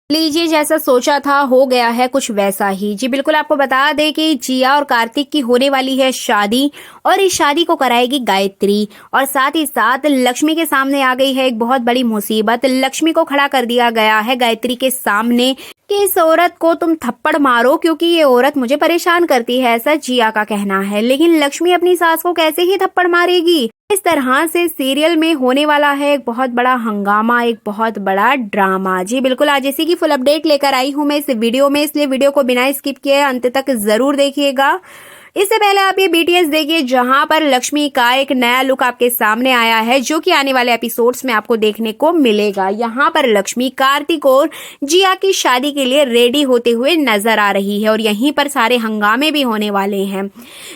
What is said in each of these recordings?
लीजिए, जैसा सोचा था हो गया है कुछ वैसा ही। जी बिल्कुल, आपको बता दें कि जिया और कार्तिक की होने वाली है शादी और इस शादी को कराएगी गायत्री। और साथ ही साथ लक्ष्मी के सामने आ गई है एक बहुत बड़ी मुसीबत। लक्ष्मी को खड़ा कर दिया गया है गायत्री के सामने कि इस औरत को तुम थप्पड़ मारो क्योंकि ये औरत मुझे परेशान करती है, ऐसा जिया का कहना है। लेकिन लक्ष्मी अपनी सास को कैसे ही थप्पड़ मारेगी। इस तरह से सीरियल में होने वाला है एक बहुत बड़ा हंगामा, एक बहुत बड़ा ड्रामा। जी बिल्कुल, आज इसी की फुल अपडेट लेकर आई हूं मैं इस वीडियो में, इसलिए वीडियो को बिना स्किप किए अंत तक जरूर देखिएगा। इससे पहले आप ये बीटीएस देखिए जहां पर लक्ष्मी का एक नया लुक आपके सामने आया है, जो कि आने वाले एपिसोड्स में आपको देखने को मिलेगा। यहां पर लक्ष्मी कार्तिक और जिया की शादी के लिए रेडी होते हुए नजर आ रही है और यहीं पर सारे हंगामे भी होने वाले हैं।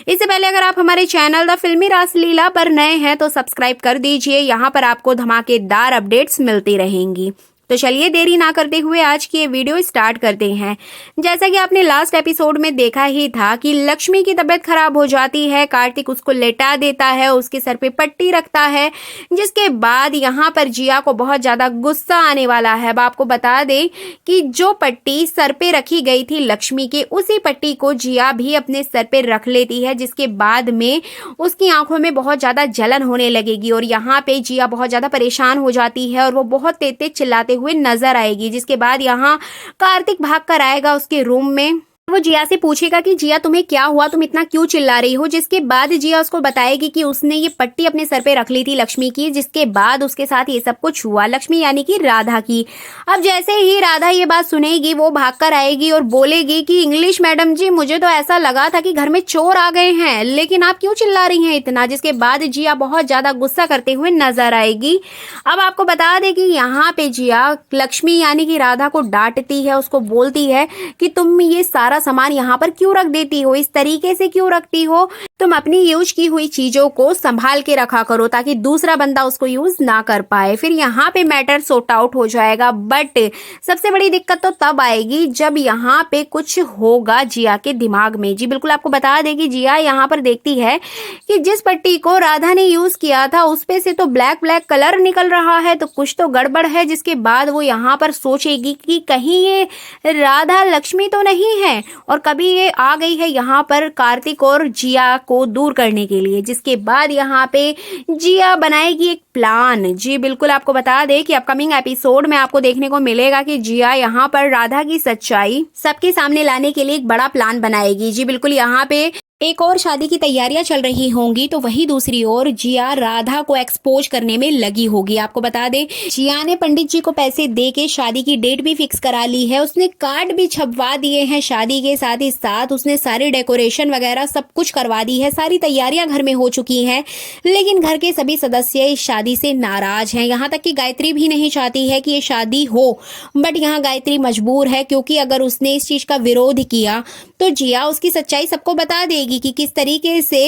इससे पहले अगर आप हमारे चैनल द फिल्मी रासलीला पर नए हैं तो सब्सक्राइब कर दीजिए। यहाँ पर आपको धमाकेदार अपडेट्स मिलती रहेंगी। तो चलिए देरी ना करते हुए आज की ये वीडियो स्टार्ट करते हैं। जैसा कि आपने लास्ट एपिसोड में देखा ही था कि लक्ष्मी की तबीयत खराब हो जाती है, कार्तिक उसको लेटा देता है, उसके सर पे पट्टी रखता है, जिसके बाद यहाँ पर जिया को बहुत ज़्यादा गुस्सा आने वाला है। अब आपको बता दें कि जो पट्टी सर पे रखी गई थी लक्ष्मी के, उसी पट्टी को जिया भी अपने सर पे रख लेती है, जिसके बाद में उसकी आंखों में बहुत ज़्यादा जलन होने लगेगी और यहाँ पे जिया बहुत ज़्यादा परेशान हो जाती है और वो बहुत तेज तेज चिल्लाते हुए नजर आएगी। जिसके बाद यहाँ कार्तिक भाग कर आएगा उसके रूम में। वो जिया से पूछेगा कि जिया तुम्हें क्या हुआ, तुम इतना क्यों चिल्ला रही हो। जिसके बाद जिया उसको बताएगी कि उसने ये पट्टी अपने सर पे रख ली थी लक्ष्मी की, जिसके बाद उसके साथ ये सब कुछ हुआ, लक्ष्मी यानी कि राधा की। अब जैसे ही राधा ये बात सुनेगी वो भाग कर आएगी और बोलेगी कि इंग्लिश मैडम जी, मुझे तो ऐसा लगा था कि घर में चोर आ गए हैं, लेकिन आप क्यों चिल्ला रही हैं इतना। जिसके बाद जिया बहुत ज्यादा गुस्सा करते हुए नजर आएगी। अब आपको बता दें कि यहाँ पे जिया लक्ष्मी यानी कि राधा को डांटती है, उसको बोलती है कि तुम ये सारा सामान यहाँ पर क्यों रख देती हो, इस तरीके से क्यों रखती हो, तुम अपनी यूज की हुई चीजों को संभाल के रखा करो ताकि दूसरा बंदा उसको यूज ना कर पाए। फिर यहाँ पे मैटर सॉर्ट आउट हो जाएगा। बट सबसे बड़ी दिक्कत तो तब आएगी जब यहाँ पे कुछ होगा जिया के दिमाग में। जी बिल्कुल, आपको बता देगी जिया यहाँ पर देखती है कि जिस पट्टी को राधा ने यूज किया था उस पे से तो ब्लैक ब्लैक कलर निकल रहा है, तो कुछ तो गड़बड़ है। जिसके बाद वो यहाँ पर सोचेगी कि कहीं ये राधा लक्ष्मी तो नहीं है और कभी ये आ गई है यहाँ पर कार्तिक और जिया को दूर करने के लिए। जिसके बाद यहाँ पे जिया बनाएगी एक प्लान। जी बिल्कुल, आपको बता दें कि अपकमिंग एपिसोड में आपको देखने को मिलेगा कि जिया यहाँ पर राधा की सच्चाई सबके सामने लाने के लिए एक बड़ा प्लान बनाएगी। जी बिल्कुल, यहाँ पे एक और शादी की तैयारियां चल रही होंगी तो वही दूसरी ओर जिया राधा को एक्सपोज करने में लगी होगी। आपको बता दें जिया ने पंडित जी को पैसे दे के शादी की डेट भी फिक्स करा ली है, उसने कार्ड भी छपवा दिए हैं शादी के, साथ ही साथ उसने सारी डेकोरेशन वगैरह सब कुछ करवा दी है, सारी तैयारियां घर में हो चुकी हैं। लेकिन घर के सभी सदस्य इस शादी से नाराज हैं, यहाँ तक कि गायत्री भी नहीं चाहती है कि ये शादी हो। बट यहाँ गायत्री मजबूर है क्योंकि अगर उसने इस चीज का विरोध किया तो जिया उसकी सच्चाई सबको बता देगी कि किस तरीके से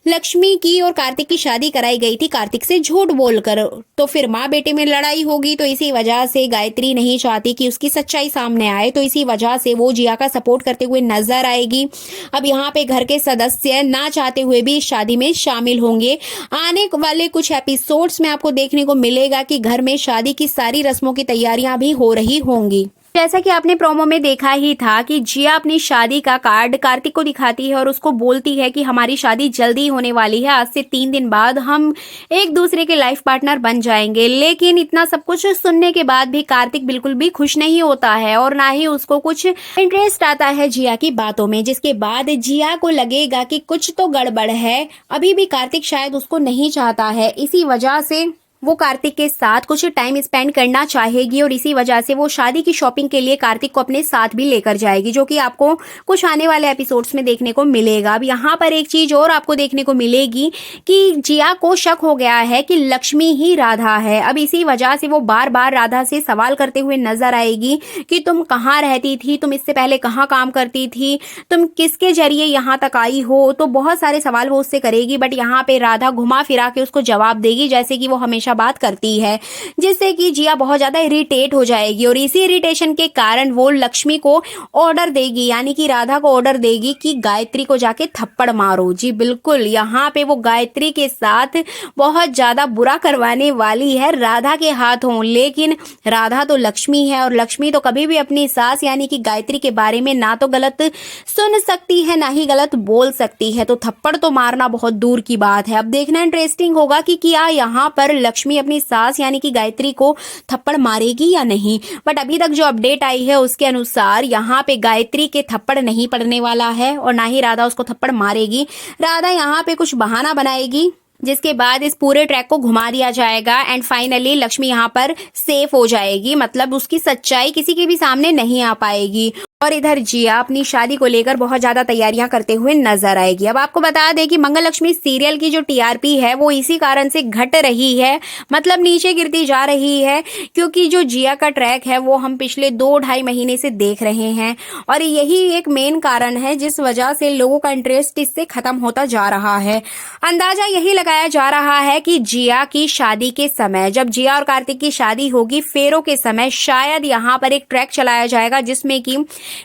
लक्ष्मी की और कार्तिक की शादी कराई गई थी कार्तिक से झूठ बोलकर। तो फिर माँ बेटे में लड़ाई होगी। तो इसी वजह से गायत्री नहीं चाहती कि उसकी सच्चाई सामने आए, तो इसी वजह से वो जिया का सपोर्ट करते हुए नजर आएगी। अब यहाँ पे घर के सदस्य ना चाहते हुए भी इस शादी में शामिल होंगे। आने वाले कुछ एपिसोड्स में आपको देखने को मिलेगा कि घर में शादी की सारी रस्मों की तैयारियां भी हो रही होंगी। जैसा कि आपने प्रोमो में देखा ही था कि जिया अपनी शादी का कार्ड कार्तिक को दिखाती है और उसको बोलती है कि हमारी शादी जल्दी होने वाली है, आज से 3 दिन बाद हम एक दूसरे के लाइफ पार्टनर बन जाएंगे। लेकिन इतना सब कुछ सुनने के बाद भी कार्तिक बिल्कुल भी खुश नहीं होता है और ना ही उसको कुछ इंटरेस्ट आता है जिया की बातों में। जिसके बाद जिया को लगेगा कि कुछ तो गड़बड़ है, अभी भी कार्तिक शायद उसको नहीं चाहता है, इसी वजह से वो कार्तिक के साथ कुछ टाइम स्पेंड करना चाहेगी और इसी वजह से वो शादी की शॉपिंग के लिए कार्तिक को अपने साथ भी लेकर जाएगी, जो कि आपको कुछ आने वाले एपिसोड्स में देखने को मिलेगा। अब यहाँ पर एक चीज और आपको देखने को मिलेगी कि जिया को शक हो गया है कि लक्ष्मी ही राधा है। अब इसी वजह से वो बार बार राधा से सवाल करते हुए नजर आएगी कि तुम कहाँ रहती थी, तुम इससे पहले कहाँ काम करती थी, तुम किसके जरिए यहाँ तक आई हो। तो बहुत सारे सवाल वो उससे करेगी, बट यहाँ पे राधा घुमा फिरा के उसको जवाब देगी, जैसे कि वो हमेशा हमेशा बात करती है, जिससे कि जिया बहुत ज्यादा इरिटेट हो जाएगी और इसी इरिटेशन के कारण वो लक्ष्मी को ऑर्डर देगी, यानी कि राधा को ऑर्डर देगी कि गायत्री को जाके थप्पड़ मारो। जी बिल्कुल, यहाँ पे वो गायत्री के साथ बहुत ज्यादा बुरा करवाने वाली है राधा के हाथों। लेकिन राधा तो लक्ष्मी है और लक्ष्मी तो कभी भी अपनी सास यानी कि गायत्री के बारे में ना तो गलत सुन सकती है ना ही गलत बोल सकती है, तो थप्पड़ तो मारना बहुत दूर की बात है। अब देखना इंटरेस्टिंग होगा कि क्या यहाँ पर लक्ष्मी अपनी सास यानी कि गायत्री को थप्पड़ मारेगी या नहीं। बट अभी तक जो अपडेट आई है उसके अनुसार यहाँ पे गायत्री के थप्पड़ नहीं पड़ने वाला है और ना ही राधा उसको थप्पड़ मारेगी। राधा यहाँ पे कुछ बहाना बनाएगी, जिसके बाद इस पूरे ट्रैक को घुमा दिया जाएगा एंड फाइनली लक्ष्मी यहाँ पर सेफ हो जाएगी, मतलब उसकी सच्चाई किसी के भी सामने नहीं आ पाएगी। और इधर जिया अपनी शादी को लेकर बहुत ज्यादा तैयारियां करते हुए नजर आएगी। अब आपको बता दें कि मंगल लक्ष्मी सीरियल की जो टीआरपी है वो इसी कारण से घट रही है, मतलब नीचे गिरती जा रही है, क्योंकि जो जिया का ट्रैक है वो हम पिछले 2-2.5 महीने से देख रहे हैं और यही एक मेन कारण है जिस वजह से लोगों का इंटरेस्ट इससे खत्म होता जा रहा है। अंदाजा यही लगाया जा रहा है कि जिया की शादी के समय, जब जिया और कार्तिक की शादी होगी, फेरों के समय शायद यहाँ पर एक ट्रैक चलाया जाएगा जिसमें कि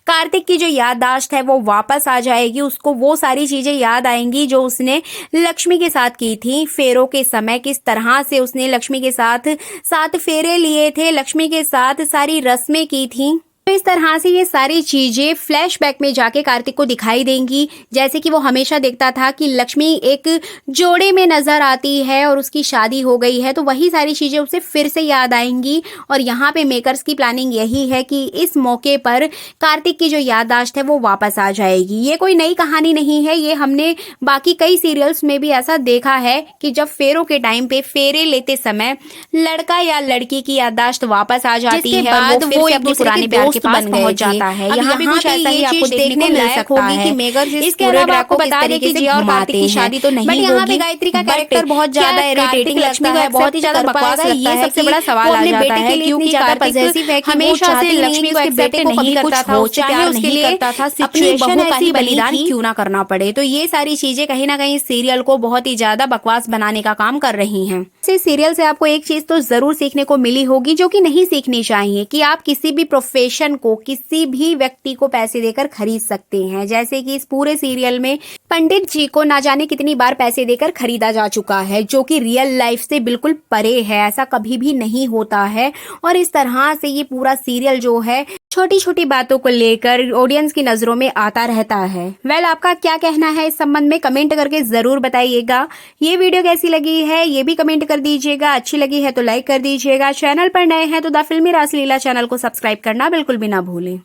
कार्तिक की जो याददाश्त है वो वापस आ जाएगी, उसको वो सारी चीजें याद आएंगी जो उसने लक्ष्मी के साथ की थी फेरों के समय, किस तरह से उसने लक्ष्मी के साथ 7 फेरे लिए थे, लक्ष्मी के साथ सारी रस्में की थी। तो इस तरह से ये सारी चीजें फ्लैशबैक में जाके कार्तिक को दिखाई देंगी, जैसे कि वो हमेशा देखता था कि लक्ष्मी एक जोड़े में नजर आती है और उसकी शादी हो गई है, तो वही सारी चीजें उसे फिर से याद आएंगी। और यहाँ पे मेकर्स की प्लानिंग यही है कि इस मौके पर कार्तिक की जो याददाश्त है वो वापस आ जाएगी। ये कोई नई कहानी नहीं है, ये हमने बाकी कई सीरियल्स में भी ऐसा देखा है कि जब फेरों के टाइम पे फेरे लेते समय लड़का या लड़की की याददाश्त वापस आ जाती है और वो अपने पुराने प्यार के पास पहुंच जाता है। यहाँ भी कुछ ऐसा ही आपको देखने को मिल सकता है। इसके अलावा आपको बता दें कि जिया और कार्तिक की शादी तो नहीं होगी, यहाँ पे गायत्री का कैरेक्टर बहुत ज्यादा इरिटेटिंग लगता है, बहुत ही ज्यादा बकवास लगता है। ये सबसे बड़ा सवाल आ जाता है क्योंकि कार्तिक हमेशा से लक्ष्मी को एक्सेप्ट नहीं करता था, चाहे उसके लिए करता था, सिचुएशन ऐसी बलिदान क्यों ना करना पड़े। तो ये सारी चीजें कहीं ना कहीं सीरियल को बहुत ही ज्यादा बकवास बनाने का काम कर रही हैं। इस सीरियल से आपको एक चीज तो जरूर सीखने को मिली होगी जो कि नहीं सीखनी चाहिए, कि आप किसी भी प्रोफेशन को, किसी भी व्यक्ति को पैसे देकर खरीद सकते हैं। जैसे कि इस पूरे सीरियल में पंडित जी को ना जाने कितनी बार पैसे देकर खरीदा जा चुका है, जो कि रियल लाइफ से बिल्कुल परे है, ऐसा कभी भी नहीं होता है। और इस तरह से ये पूरा सीरियल जो है छोटी छोटी बातों को लेकर ऑडियंस की नजरों में आता रहता है। वेल, आपका क्या कहना है इस संबंध में कमेंट करके जरूर बताइएगा। ये वीडियो कैसी लगी है ये भी कमेंट कर दीजिएगा, अच्छी लगी है तो लाइक कर दीजिएगा। चैनल पर नए हैं तो द फिल्मी रासलीला चैनल को सब्सक्राइब करना बिल्कुल भी ना भूलें।